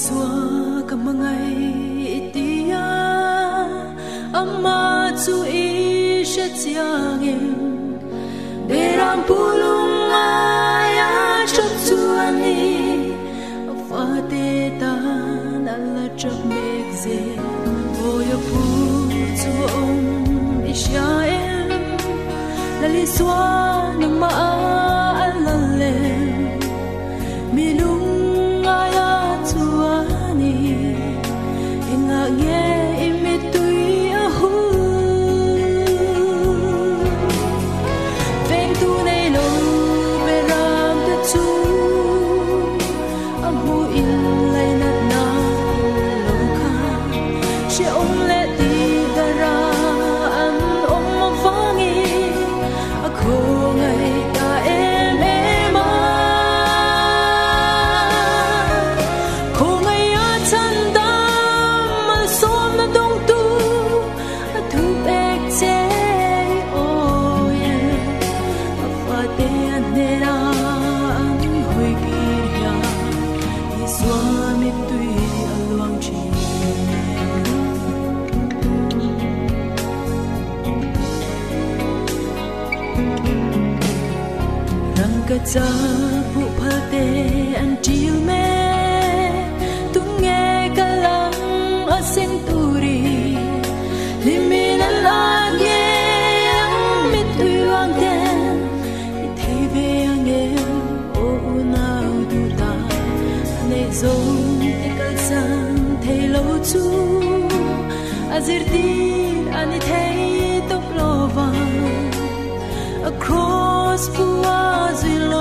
xua cả mga itia ama chu i she chiang em để ram pulung aya chop chu ani fa te ta nalla chop mek ze boya pu chu om israel lali xua nang ma alale milung cha bu phate an chiu me tung nghe cả lăng ở sen turi limin an nghe mit tui wang ten thấy về nghe o nào du ta ne zong te kal sang thấy lâu chu azir tin ani thấy top lova across puazilo